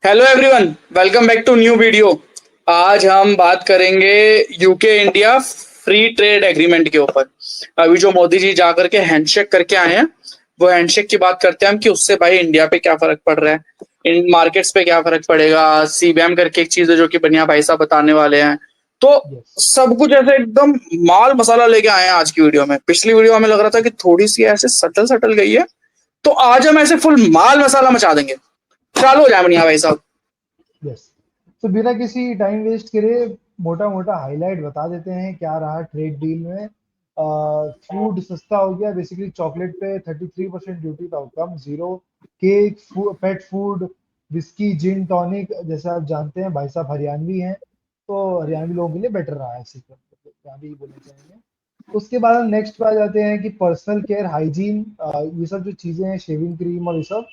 Hello everyone, welcome back to new video. आज हम बात करेंगे UK India free trade agreement के ऊपर। अभी जो मोदी जी जाकर के हैंडशेक करके आए हैं, वो हैंडशेक की बात करते हैं हम कि उससे भाई इंडिया पे क्या फर्क पड़ रहा है, इन मार्केट्स पे क्या फर्क पड़ेगा। सीबैम करके एक चीज है जो कि बढ़िया भाई साहब बताने वाले हैं। तो यस। सब कुछ ऐसे एकदम माल मसाला लेके आए हैं आज की वीडियो में। पिछली वीडियो हमें लग रहा था कि थोड़ी सी ऐसे सटल सटल गई है, तो आज हम ऐसे फुल माल मसाला मचा देंगे। चालू हो जाए बढ़िया भाई साहब। यस। तो बिना किसी टाइम वेस्ट करे मोटा मोटा हाईलाइट बता देते हैं क्या रहा ट्रेड डील में। फूड सस्ता हो गया, बेसिकली चॉकलेट पे 33% ड्यूटी था, कम zero. Cake, pet food, whisky, gin tonic, जैसा आप जानते हैं भाई साहब हरियाणवी हैं, तो हरियाणवी लोगों के लिए बेटर रहा है सिस्टम, क्या भी बोलना चाहेंगे। उसके बाद हम नेक्स्ट पे आ जाते हैं कि पर्सनल केयर, हाइजीन, ये सब जो चीजें हैं, शेविंग क्रीम और ये सब,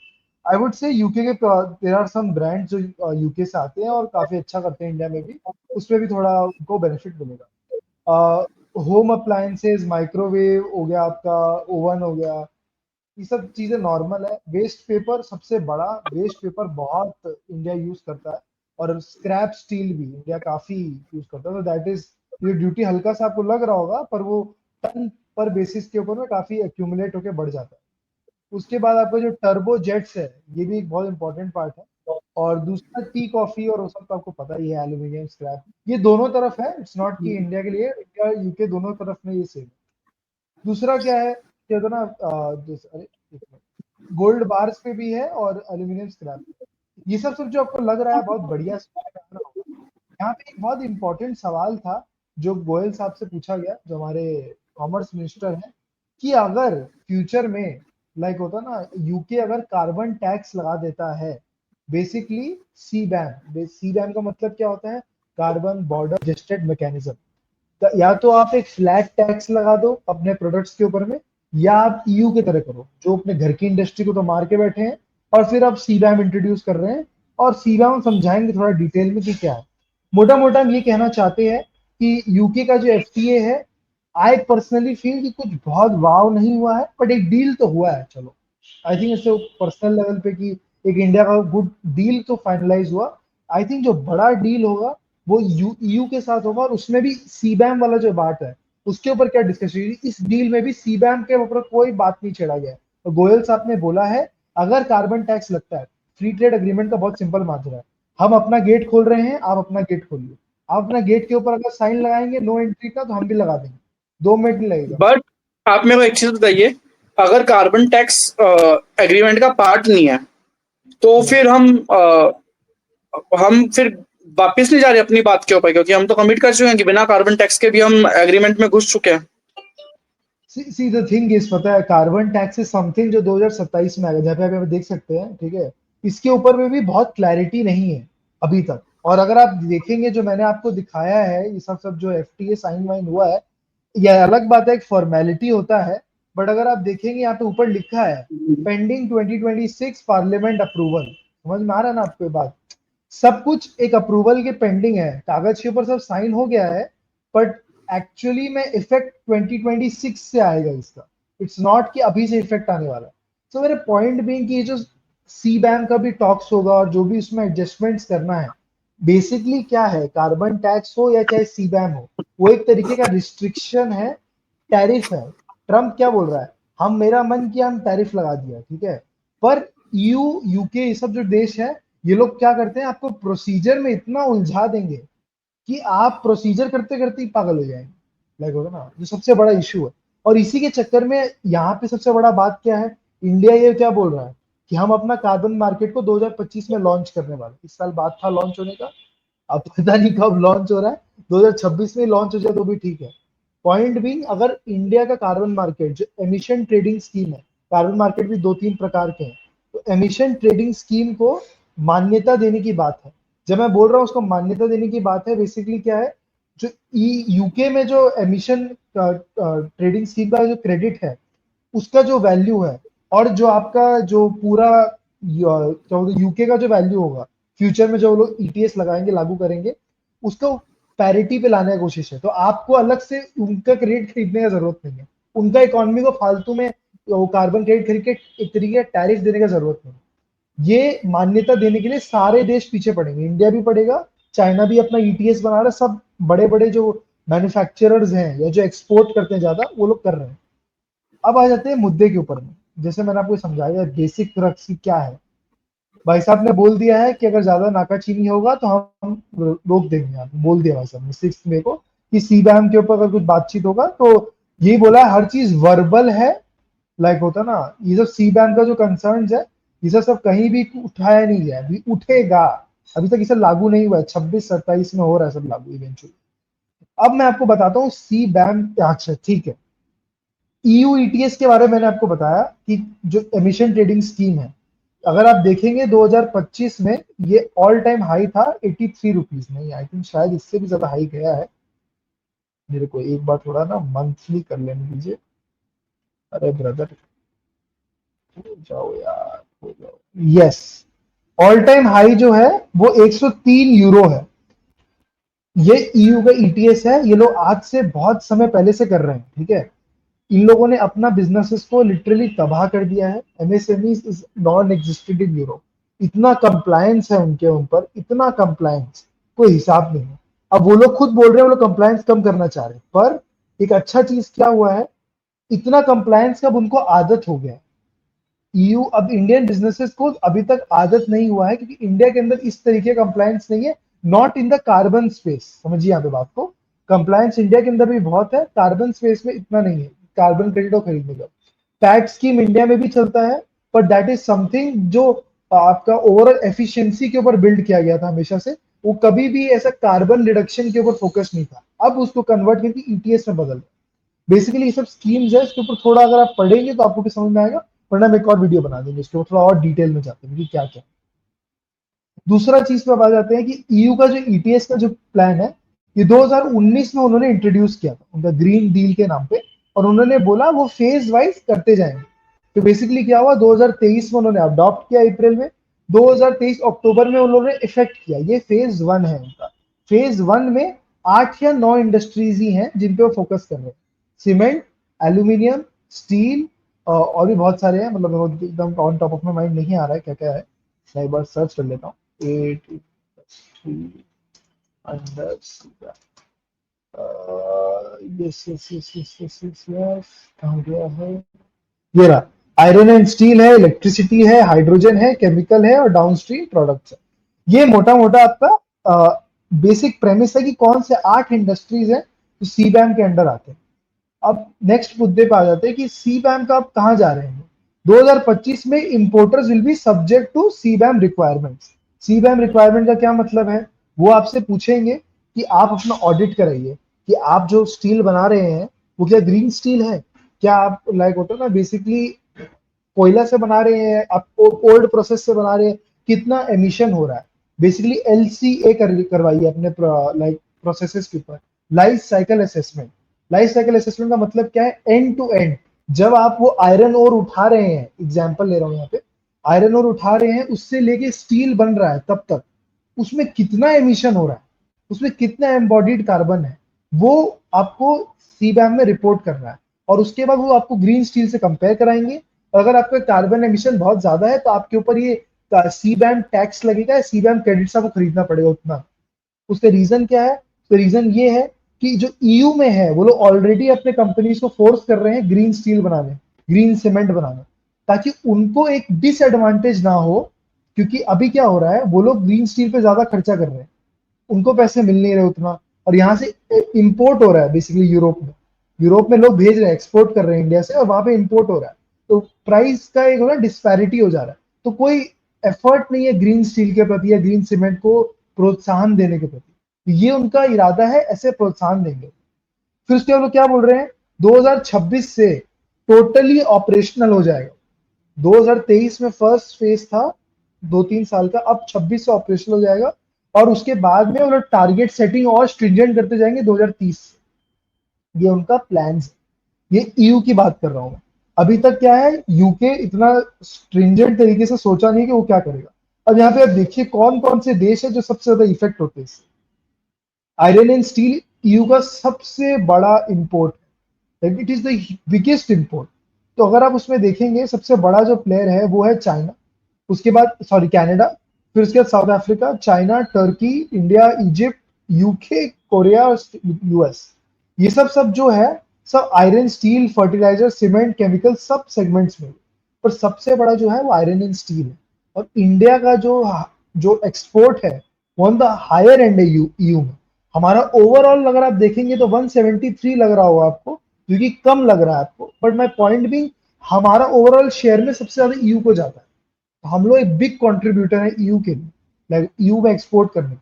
आई वुड से यूके के देयर आर सम ब्रांड्स जो यूके से आते हैं और काफी अच्छा करते हैं इंडिया में भी, उसमें भी थोड़ा उनको बेनिफिट मिलेगा। होम अप्लायंसेस, माइक्रोवेव हो गया आपका, ओवन हो गया, ये सब चीजें नॉर्मल है। वेस्ट पेपर सबसे बड़ा, वेस्ट पेपर बहुत इंडिया यूज करता है, और स्क्रैप स्टील भी इंडिया काफी यूज करता है, तो दैट इज, ये ड्यूटी हल्का सा आपको लग रहा होगा पर वो टन पर बेसिस के ऊपर में काफी एक्यूमुलेट होकर बढ़ जाता है। उसके बाद आपका जो टर्बो जेट्स है, ये भी एक बहुत इंपॉर्टेंट पार्ट है। और दूसरा टी कॉफी और वो सब तो आपको पता ही है, एल्यूमिनियम स्क्रैप, ये दोनों तरफ है, इट्स नॉट कि इंडिया के लिए, इंडिया यूके दोनों तरफ में ये सेम है। दूसरा क्या है, क्या था ना, अरे गोल्ड बार्स पे भी है और एल्यूमिनियम स्क्रैप पे। ये सब सब जो आपको लग रहा है बहुत बढ़िया होगा, यहाँ पे एक बहुत इंपॉर्टेंट सवाल था जो गोयल साहब से पूछा गया, जो हमारे कॉमर्स मिनिस्टर हैं, कि अगर फ्यूचर में, लाइक होता ना, यूके अगर कार्बन टैक्स लगा देता है, बेसिकली सी बैन का मतलब क्या होता है, कार्बन बॉर्डर एडजस्टेड मैकेनिज्म। या तो आप एक फ्लैट टैक्स लगा दो अपने प्रोडक्ट्स के ऊपर में, या आप ईयू की तरह करो जो अपने घर की इंडस्ट्री को तो मार के बैठे हैं, और फिर आप सीबैम इंट्रोड्यूस कर रहे हैं। और सीबैम समझाएंगे थोड़ा डिटेल में कि क्या है। मोटा मोटा हम ये कहना चाहते हैं कि यूके का जो एफटीए है, आई पर्सनली फील कि कुछ बहुत वाव नहीं हुआ है, बट एक डील तो हुआ है, चलो। आई थिंक इससे पर्सनल लेवल पे कि एक इंडिया का गुड डील तो फाइनलाइज हुआ। आई थिंक जो बड़ा डील होगा वो यूयू के साथ होगा, और उसमें भी सीबैम वाला जो बात है, उसके ऊपर क्या डिस्कशन हुई, इस डील में भी सीबैम के ऊपर कोई बात नहीं छेड़ा गया। तो गोयल साहब ने बोला है, अगर कार्बन टैक्स लगता है, फ्री ट्रेड एग्रीमेंट का बहुत सिंपल माजरा है, हम अपना गेट खोल रहे हैं, आप अपना गेट खोलिए। आप अपना गेट के ऊपर अगर साइन लगाएंगे नो एंट्री का, तो हम भी लगा देंगे, 2 मिनट नहीं लगेगा। बट आप मेरे को एक चीज बताइए, अगर कार्बन टैक्स एग्रीमेंट का पार्ट नहीं है, तो यस। फिर हम फिर वापस नहीं जा रहे अपनी बात के ऊपर, क्योंकि हम तो कमिट कर चुके हैं कि बिना कार्बन टैक्स के भी हम एग्रीमेंट में घुस चुके हैं। सी द थिंग इज, पता है, कार्बन टैक्स इज समथिंग जो 2027 में आएगा, जहाँ पे आप देख सकते हैं, ठीक है। इसके ऊपर में भी बहुत क्लैरिटी नहीं है अभी तक। और अगर आप देखेंगे जो मैंने आपको दिखाया है, ये सब सब जो एफटीए साइन वाइन हुआ है, यह अलग बात है, एक फॉर्मेलिटी होता है। बट अगर आप देखेंगे यहाँ पे ऊपर लिखा है, पेंडिंग 2026 पार्लियामेंट अप्रूवल। समझ में आ रहा है ना आपको ये बात? सब कुछ एक अप्रूवल के पेंडिंग है, कागज के ऊपर सब साइन हो गया है, बट एक्चुअली में इफेक्ट 2026 से आएगा इसका। इट्स नॉट कि अभी से इफेक्ट आने वाला है। तो मेरे पॉइंट भी कि ये जो सी बैन का भी टॉक्स होगा और जो भी उसमें एडजस्टमेंट्स करना है, बेसिकली क्या है, कार्बन टैक्स हो या चाहे सी बैन हो, वो एक तरीके का रिस्ट्रिक्शन है, टैरिफ है। ट्रम्प क्या बोल रहा है, हम, मेरा मन किया हम टैरिफ लगा दिया, ठीक है। पर ईयू, यूके, ये सब जो देश है, ये लोग क्या करते हैं, आपको प्रोसीजर में इतना उलझा देंगे कि आप प्रोसीजर करते करते ही पागल हो जाएंगे, लाइक होगा ना, जो सबसे बड़ा इशू है। और इसी के चक्कर में यहाँ पे सबसे बड़ा बात क्या है, इंडिया ये क्या बोल रहा है कि हम अपना कार्बन मार्केट को 2025 में लॉन्च करने वाले, इस साल बात था लॉन्च होने का, अब पता नहीं कब लॉन्च हो रहा है, 2026 में लॉन्च हो जाए तो भी ठीक है। पॉइंट भी, अगर इंडिया का कार्बन मार्केट जो एमिशन ट्रेडिंग स्कीम है, कार्बन मार्केट भी 2-3 प्रकार के हैं, तो एमिशन ट्रेडिंग स्कीम को मान्यता देने की बात है। जब मैं बोल रहा हूँ उसको मान्यता देने की बात है, बेसिकली क्या है, जो यूके में जो एमिशन ट्रेडिंग स्कीम का जो क्रेडिट है, उसका जो वैल्यू है, और जो आपका जो पूरा यूके का जो वैल्यू होगा फ्यूचर में, जो वो लोग ईटीएस लगाएंगे, लागू करेंगे, उसको पैरिटी पे लाने की कोशिश है। तो आपको अलग से उनका क्रेडिट खरीदने की जरूरत नहीं है, उनका इकोनॉमी को फालतू में वो कार्बन क्रेडिट खरीद के एक तरीके का टैरिफ देने की जरूरत नहीं है। ये मान्यता देने के लिए सारे देश पीछे पड़ेंगे, इंडिया भी पड़ेगा, चाइना भी अपना ईटीएस बना रहा है, सब बड़े बड़े जो मैन्युफैक्चरर्स हैं या जो एक्सपोर्ट करते हैं ज्यादा वो लोग कर रहे हैं। अब आ जाते हैं मुद्दे के ऊपर में, जैसे मैंने आपको समझाया बेसिक क्रक्स की क्या है। भाई साहब ने बोल दिया है कि अगर ज्यादा नाकाचीनी होगा तो हम रोक देंगे, आप बोल दिया भाई साहब ने 6 मई को कि सीबैम के ऊपर अगर कुछ बातचीत होगा तो यही बोला है, हर चीज वर्बल है। लाइक होता ना, ये सब सीबैम का जो कंसर्न्स है ये सब कहीं भी उठाया नहीं गया, अभी उठेगा। अभी तक ये सब लागू नहीं हुआ है, 26-27 में हो रहा है सब लागू इवेंचुअली। अब मैं आपको बताता हूँ सी बैम। अच्छा ठीक है, ईयू ईटीएस के बारे में मैंने आपको बताया कि जो एमिशन ट्रेडिंग स्कीम है, अगर आप देखेंगे 2025 में ये ऑल टाइम हाई था 83 रुपीज में, आई थिंक शायद इससे भी ज्यादा हाई गया है। मेरे को एक बार थोड़ा ना मंथली कर लेने दीजिए। अरे ब्रदर हो जाओ यार, हो जाओ। यस, ऑल टाइम हाई जो है वो 103 यूरो है। ये ईयू का ईटीएस है, ये लोग आज से बहुत समय पहले से कर रहे हैं, ठीक है। इन लोगों ने अपना बिजनेसेस को लिटरली तबाह कर दिया है, MSME is non existent in Europe. इतना कंप्लायंस है उनके ऊपर, इतना कंप्लायंस कोई हिसाब नहीं है। अब वो लोग खुद बोल रहे हैं वो लोग कंप्लायंस कम करना चाह रहे हैं, पर एक अच्छा चीज क्या हुआ है, इतना कंप्लायंस का अब उनको आदत हो गया है। ईयू अब इंडियन बिजनेसेस को अभी तक आदत नहीं हुआ है, क्योंकि इंडिया के अंदर इस तरीके का कंप्लायंस नहीं है। Not in the carbon space, समझिए यहाँ पे बात को। कंप्लायंस इंडिया के अंदर भी बहुत है, कार्बन स्पेस में इतना नहीं है, कार्बन क्रेडिट खरीदने का। टैक्स स्कीम इंडिया में भी चलता है, पर दैट इज समथिंग जो आपका ओवरऑल एफिशिएंसी के ऊपर बिल्ड किया गया था हमेशा से। वो कभी भी ऐसा कार्बन रिडक्शन के ऊपर फोकस नहीं था, अब उसको कन्वर्ट करके ईटीएस में बदल। बेसिकली ये सब स्कीम्स है, इसके ऊपर थोड़ा अगर आप पढ़ेंगे तो आपको भी समझ में आएगा, वरना हम एक और वीडियो बना देंगे इसके ऊपर थोड़ा और डिटेल में जाते हैं कि क्या क्या। दूसरा चीज पे अब आ जाते हैं कि ईयू का जो ईटीएस का जो प्लान है, ये 2019 में उन्होंने इंट्रोड्यूस किया था उनका ग्रीन डील के नाम पे, और उन्होंने बोला वो फेज वाइज करते जाएंगे। तो बेसिकली क्या हुआ, 2023 में उन्होंने अडॉप्ट किया अप्रैल में, 2023 अक्टूबर में उन्होंने इफेक्ट किया। ये फेज 1 है उनका। फेज 1 में 8 या 9 इंडस्ट्रीज ही हैं जिन पे वो फोकस कर रहे हैं। सीमेंट, एल्यूमिनियम, स्टील, और भी बहुत सारे हैं, मतलब मेरे को एकदम on top of my mind नहीं आ रहा है क्या क्या है। मैं एक बार सर्च कर लेता हूँ। 8 under, yes yes yes yes yes yes yes, कहाँ गया है ये रहा। आयरन एंड स्टील है, इलेक्ट्रिसिटी है, हाइड्रोजन है, केमिकल है और डाउनस्ट्रीम प्रोडक्ट्स है। ये मोटा मोटा आपका बेसिक प्रेमिस है कि कौन से 8 इंडस्ट्रीज हैं जो सीबैम के अंडर आते हैं। अब नेक्स्ट मुद्दे पे आ जाते हैं कि सीबैम का आप कहाँ जा रहे हैं। 2025 में importers will be subject to CBAM requirements. CBAM requirement का क्या मतलब है, वो आपसे पूछेंगे कि आप अपना ऑडिट कराइए कि आप जो स्टील बना रहे हैं वो क्या ग्रीन स्टील है, क्या आप लाइक होता है ना बेसिकली कोयला से बना रहे हैं, आप ओल्ड प्रोसेस से बना रहे हैं, कितना एमिशन हो रहा है। बेसिकली एलसीए करवाइए अपने लाइक प्रोसेसेस के ऊपर। Life cycle assessment. Life cycle assessment का मतलब क्या है, एंड टू एंड। जब आप वो आयरन ओर उठा रहे हैं, एग्जाम्पल ले रहा हूँ यहाँ पे, आयरन ओर उठा रहे हैं उससे लेके स्टील बन रहा है तब तक उसमें कितना एमिशन हो रहा है, उसमें कितना एम्बॉडीड कार्बन है, वो आपको सीबैम में रिपोर्ट करना है। और उसके बाद वो आपको ग्रीन स्टील से कंपेयर कराएंगे। और अगर आपका कार्बन एमिशन बहुत ज्यादा है तो आपके ऊपर ये सीबैम टैक्स लगेगा, सीबैम क्रेडिट्स आपको खरीदना पड़ेगा उतना। उसका रीजन क्या है, तो रीजन ये है कि जो ईयू में है वो लोग ऑलरेडी अपने कंपनीज को फोर्स कर रहे हैं ग्रीन स्टील बनाने, ग्रीन सीमेंट बनाने, ताकि उनको एक डिसएडवांटेज ना हो। क्योंकि अभी क्या हो रहा है, वो लोग ग्रीन स्टील पे ज्यादा खर्चा कर रहे हैं, उनको पैसे मिल नहीं रहे उतना, और यहाँ से इंपोर्ट हो रहा है बेसिकली यूरोप में। यूरोप में लोग भेज रहे हैं, एक्सपोर्ट कर रहे हैं इंडिया से, और वहां पे इंपोर्ट हो रहा है। तो प्राइस का एक ना डिस्पैरिटी हो जा रहा है। तो कोई एफर्ट नहीं है ग्रीन स्टील के प्रति या ग्रीन सीमेंट को प्रोत्साहन देने के प्रति। तो ये उनका इरादा है, ऐसे प्रोत्साहन देंगे। फिर उसके बाद वो क्या बोल रहे हैं, 2026 से टोटली ऑपरेशनल हो जाएगा। 2023 में फर्स्ट फेज था 2-3 साल का, अब 26 से ऑपरेशनल हो जाएगा। और उसके बाद में वो लोग टारगेट सेटिंग और स्ट्रिंजेंट करते जाएंगे 2030 से। ये उनका प्लान है। ये ईयू की बात कर रहा हूं मैं। अभी तक क्या है, यूके इतना स्ट्रिंजेंट तरीके से सोचा नहीं कि वो क्या करेगा। अब यहाँ पे आप देखिए कौन कौन से देश है जो सबसे ज्यादा इफेक्ट होते हैं इससे। आयरन एंड स्टील ईयू का सबसे बड़ा इंपोर्ट है, it is the biggest import. तो अगर आप उसमें देखेंगे सबसे बड़ा जो प्लेयर है वो है चाइना। उसके बाद सॉरी कनाडा, फिर उसके बाद South Africa, China, Turkey, India, Egypt, UK, Korea और यूएस। ये सब जो है सब iron, steel, fertiliser, cement, chemical सब सेगमेंट्स में, पर सबसे बड़ा जो है वो आयरन एंड स्टील है। और इंडिया का जो जो एक्सपोर्ट है वो ऑन द हायर एंड है ईयू में। हमारा ओवरऑल अगर आप देखेंगे तो 173 लग रहा होगा आपको, जो कि कम लग रहा है आपको, बट माय पॉइंट भी हमारा ओवरऑल शेयर में सबसे ज्यादा ईयू को जाता है। तो हम लोग एक बिग कंट्रीब्यूटर है ईयू के लिए, लाइक ईयू में एक्सपोर्ट करने के लिए।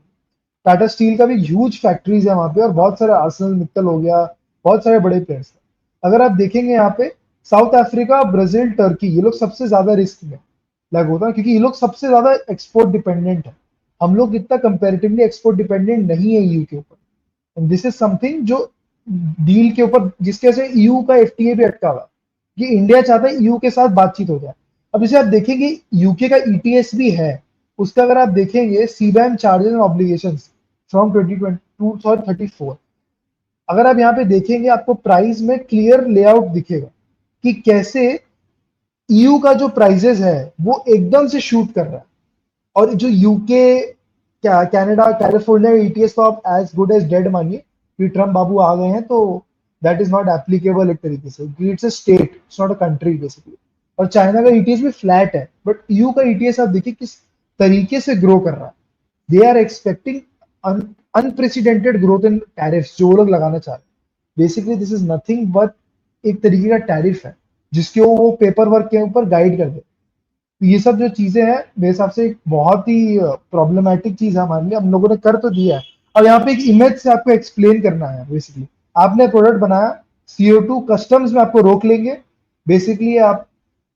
टाटा स्टील का भी ह्यूज फैक्ट्रीज है वहां पे, और बहुत सारे आर्सेनल मित्तल हो गया, बहुत सारे बड़े प्लेयर्स हैं। अगर आप देखेंगे यहाँ पे साउथ अफ्रीका, ब्राजील, टर्की, ये लोग सबसे ज्यादा रिस्क में लग होता है, क्योंकि ये लोग सबसे ज्यादा एक्सपोर्ट डिपेंडेंट है। हम लोग इतना कंपेरेटिवली एक्सपोर्ट डिपेंडेंट नहीं है ईयू के ऊपर। दिस इज समथिंग जो डील के ऊपर, जिसके वजह से ईयू का एफटीए भी अटका हुआ, कि इंडिया चाहता है ईयू के साथ बातचीत हो जाए। अब जैसे आप देखेंगे यूके का ईटीएस भी है, उसका अगर आप देखेंगे सीबैम चार्जेस एंड ऑब्लिगेशन फ्रॉम 2022-34, अगर आप यहाँ पे देखेंगे आपको प्राइस में क्लियर लेआउट दिखेगा कि कैसे ईयू का जो प्राइजेस है वो एकदम से शूट कर रहा है, और जो यूके, क्या कनाडा, कैलिफोर्निया ईटीएस तो आप एज गुड एज डेड मानिए कि ट्रम्प बाबू आ गए हैं, तो दैट इज नॉट एप्लीकेबल एक तरीके से, it's a state, it's not a country basically. और चाइना का ईटीएस भी फ्लैट है, बट ईयू का ईटीएस आप देखिए किस तरीके से ग्रो कर रहा है। They are expecting unprecedented growth in tariffs जो वो लोग लगाना चाह रहे हैं। Basically this is nothing but एक तरीके का टैरिफ है, जिसके वो पेपर वर्क के ऊपर गाइड कर दे। तो ये सब जो चीजें हैं मेरे हिसाब से एक बहुत ही प्रॉब्लमेटिक चीज है हमारे लिए। हम लोगों ने कर तो दिया है, अब यहाँ पे एक इमेज से आपको एक्सप्लेन करना है। बेसिकली आपने प्रोडक्ट बनाया, CO2 कस्टम्स में आपको रोक लेंगे। बेसिकली आप,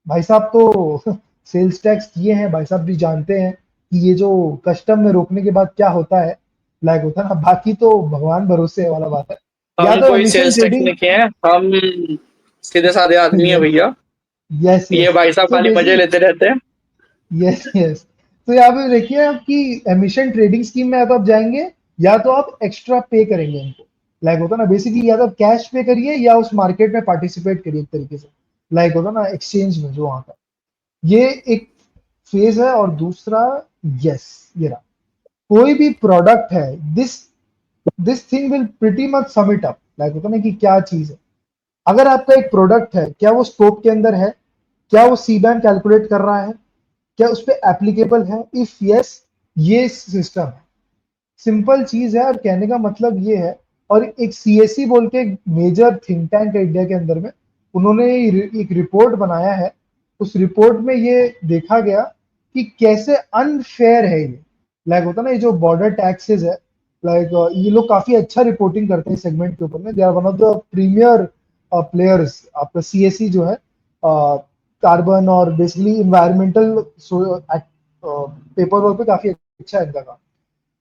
भाई साहब तो सेल्स टैक्स किए हैं, भाई साहब भी जानते हैं कि ये जो कस्टम में रोकने के बाद क्या होता है, लाइक होता है ना, बाकी तो भगवान भरोसे वाला बात है। या हम तो कोई एमिशन सेल्स टैक्स ट्रेडिंग। नहीं किए हैं, हम सीधे साधे आदमी है भैया। यस ये यस। भाई साहब सो खाली मजे बेसिक, लेते रहते हैं। Yes yes. तो यहाँ पे देखिए आपकी एमिशन ट्रेडिंग स्कीम में या तो आप जाएंगे, या तो आप एक्स्ट्रा पे करेंगे उनको। लाइक होता ना बेसिकली, या तो आप कैश पे करिए या उस मार्केट में पार्टिसिपेट करिए एक तरीके से, लाइक होता ना एक्सचेंज में जो वहां का। ये एक फेज है। और दूसरा, यस, ये रहा, कोई भी प्रोडक्ट है, this this thing will pretty much sum it up, like होता ना कि क्या चीज है। अगर आपका एक प्रोडक्ट है, क्या वो स्कोप के अंदर है, क्या वो सीबैम कैलकुलेट कर रहा है, क्या उस पर एप्लीकेबल है, इफ यस, ये सिस्टम है। सिंपल चीज है, और कहने का मतलब ये है। और एक सीएससी बोल के मेजर थिंक टैंक है इंडिया के अंदर में, उन्होंने एक रिपोर्ट बनाया है। उस रिपोर्ट में ये देखा गया कि कैसे अनफेयर है ये, लाइक होता ना ये जो बॉर्डर टैक्सेस है, लाइक ये लोग काफी अच्छा रिपोर्टिंग करते हैं सेगमेंट के ऊपर में। They are one of the premier players. आपका सीएससी जो है कार्बन और बेसिकली इन्वायरमेंटल पेपर वर्क पे काफी अच्छा है इनका काम।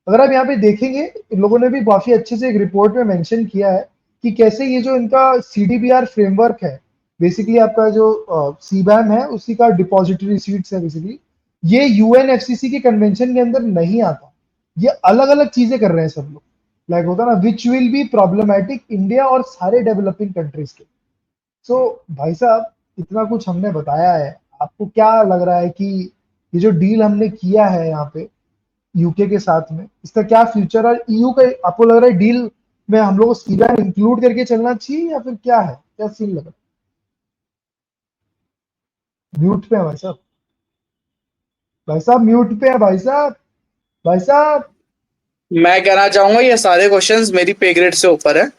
अगर आप यहाँ पे देखेंगे, इन लोगों ने भी काफी अच्छे से एक रिपोर्ट में मेंशन किया है कि कैसे ये जो इनका सीडीबीआर फ्रेमवर्क है, बेसिकली आपका जो सीबैम है उसी का डिपॉजिटरी रिसीट्स है बेसिकली, ये यूएनएफसीसी के कन्वेंशन के अंदर नहीं आता। ये अलग अलग चीजें कर रहे हैं सब लोग, लाइक होता ना, which will be problematic India और सारे डेवलपिंग कंट्रीज के। सो भाई साहब, इतना कुछ हमने बताया है, आपको क्या लग रहा है कि ये जो डील हमने किया है यहाँ पे यूके के साथ में, इसका क्या फ्यूचर, और ईयू का आपको लग रहा है डील में हम लोग को सीबैम इंक्लूड करके चलना चाहिए, या फिर क्या है, क्या सीन लग रहा है? म्यूट पे है भाई साहब, भाई साहब म्यूट पे है भाई साहब, भाई साहब। मैं कहना चाहूंगा ये सारे क्वेश्चंस मेरी पे ग्रेड से ऊपर है।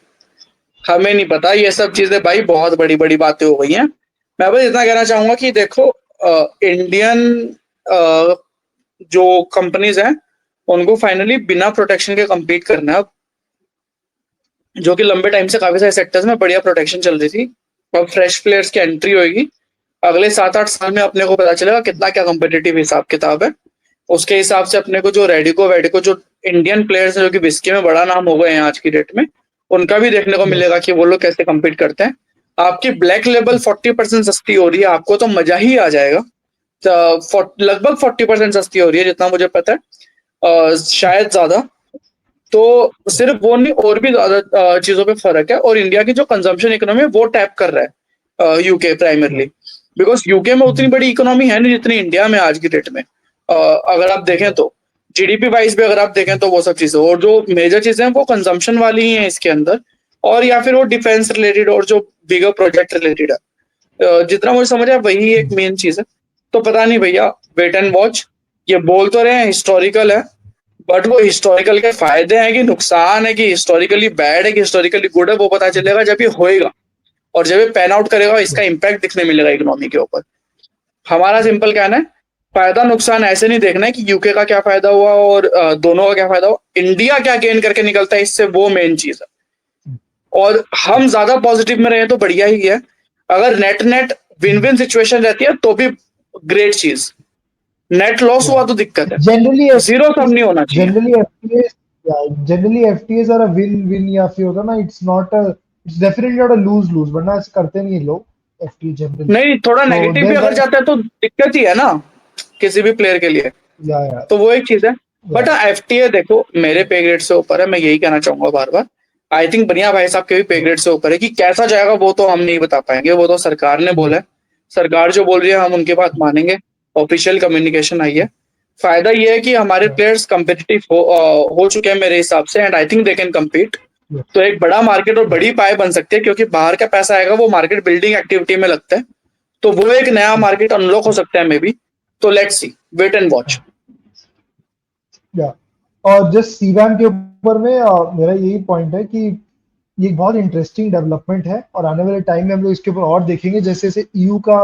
हमें नहीं पता ये सब चीजें भाई, बहुत बड़ी बड़ी बातें हो गई हैं। मैं बस इतना कहना चाहूंगा कि देखो, इंडियन जो कंपनीज हैं उनको फाइनली बिना प्रोटेक्शन के compete करना है अब, जो कि लंबे टाइम से काफी सारे सेक्टर्स में बढ़िया प्रोटेक्शन चल रही थी। अब फ्रेश प्लेयर्स की एंट्री होगी। अगले 7-8 साल में अपने को पता चलेगा कितना क्या कम्पिटेटिव हिसाब किताब है। उसके हिसाब से अपने को जो रेडिको वेडिको जो इंडियन प्लेयर्स हैं जो कि विस्की में बड़ा नाम हो गए हैं आज की डेट में, उनका भी देखने को यस मिलेगा कि वो लोग कैसे कम्पीट करते हैं। आपकी ब्लैक लेबल 40% सस्ती हो रही है, आपको तो मजा ही आ जाएगा। लगभग 40% सस्ती हो रही है जितना मुझे पता है, शायद ज्यादा। तो सिर्फ वो नहीं, और भी ज्यादा चीजों पे फर्क है। और इंडिया की जो कंजम्पशन इकोनॉमी है वो टैप कर रहा है यूके प्राइमरली। बिकॉज यूके में उतनी बड़ी इकोनॉमी है नहीं जितनी इंडिया में आज की डेट में। अगर आप देखें तो जीडीपी वाइज भी अगर आप देखें तो वो सब चीजें, और जो मेजर चीजें हैं वो कंजम्पशन वाली ही हैं इसके अंदर, और या फिर वो डिफेंस रिलेटेड और जो बिगर प्रोजेक्ट रिलेटेड है। जितना मुझे समझ है वही एक मेन चीज है। तो पता नहीं भैया, वेट एंड वॉच। ये बोल तो रहे हैं हिस्टोरिकल है, बट वो हिस्टोरिकल के फायदे हैं कि नुकसान है, कि हिस्टोरिकली बैड है कि हिस्टोरिकली गुड है, वो पता चलेगा जब ये होएगा, और जब ये पैन आउट करेगा इसका इम्पैक्ट दिखने मिलेगा इकोनॉमी के ऊपर। हमारा सिंपल कहना है, फायदा नुकसान ऐसे नहीं देखना है कि यूके का क्या फायदा हुआ और दोनों का क्या फायदा हुआ, इंडिया क्या गेन करके निकलता है इससे, वो मेन चीज है। और हम ज्यादा पॉजिटिव में रहे तो बढ़िया ही है, अगर net net win win situation रहती है तो भी ग्रेट चीज, नेट लॉस हुआ तो दिक्कत है, जनरली जीरो सम नहीं होना चाहिए। जनरली एफटीएस और विन या फिर होता ना, it's definitely not a lose lose, वरना ऐसे करते नहीं है लोग एफटी जनरली। नहीं, थोड़ा तो नेगेटिव भी अगर जाता है तो दिक्कत ही है ना किसी भी प्लेयर के लिए, या तो वो एक चीज है। बट एफटीए देखो मेरे पे ग्रेड से ऊपर है, मैं यही कहना चाहूंगा बार बार। आई थिंक बढ़िया भाई साहब के भी पे ग्रेड से ऊपर है, कि कैसा जाएगा वो तो हम नहीं बता पाएंगे, वो तो सरकार ने बोला है, सरकार जो बोल रही है हम उनकी बात मानेंगे, ऑफिशियल कम्युनिकेशन आई है। फायदा ये है कि हमारे प्लेयर्स कम्पिटिटिव हो चुके हैं मेरे हिसाब से, and I think they can compete. तो एक बड़ा मार्केट और बड़ी पाए बन सकती है, क्योंकि बाहर का पैसा आएगा वो मार्केट बिल्डिंग एक्टिविटी में लगता है, तो वो एक नया मार्केट अनलॉक हो सकता है मे बी। तो let's see, wait and watch. या और जस्ट सीवैम के ऊपर में मेरा यही पॉइंट है कि ये एक बहुत इंटरेस्टिंग डेवलपमेंट है, और आने वाले टाइम में हम लोग इसके ऊपर और देखेंगे। जैसे जैसे ईयू का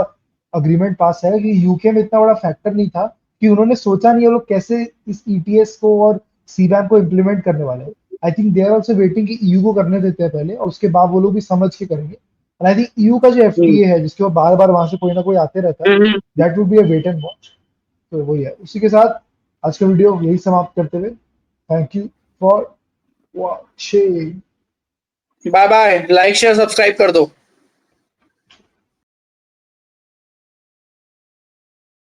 अग्रीमेंट पास है, कि यूके में इतना बड़ा फैक्टर नहीं था, कि उन्होंने सोचा नहीं वो लोग कैसे इस ईटीएस को और सीवैम को इम्प्लीमेंट करने वाले हैं। I think they are also waiting कि ईयू को करने देते हैं पहले, और उसके बाद वो लोग भी समझ के करेंगे। और आई थिंक ईयू का जो एफटीए है, जिसके ऊपर बार बार वहां से कोई ना कोई आते रहता है, that would be a wait and watch. तो वही है। उसी के साथ आज का वीडियो यही समाप्त करते हुए, thank you for watching. Bye bye, like share subscribe कर दो।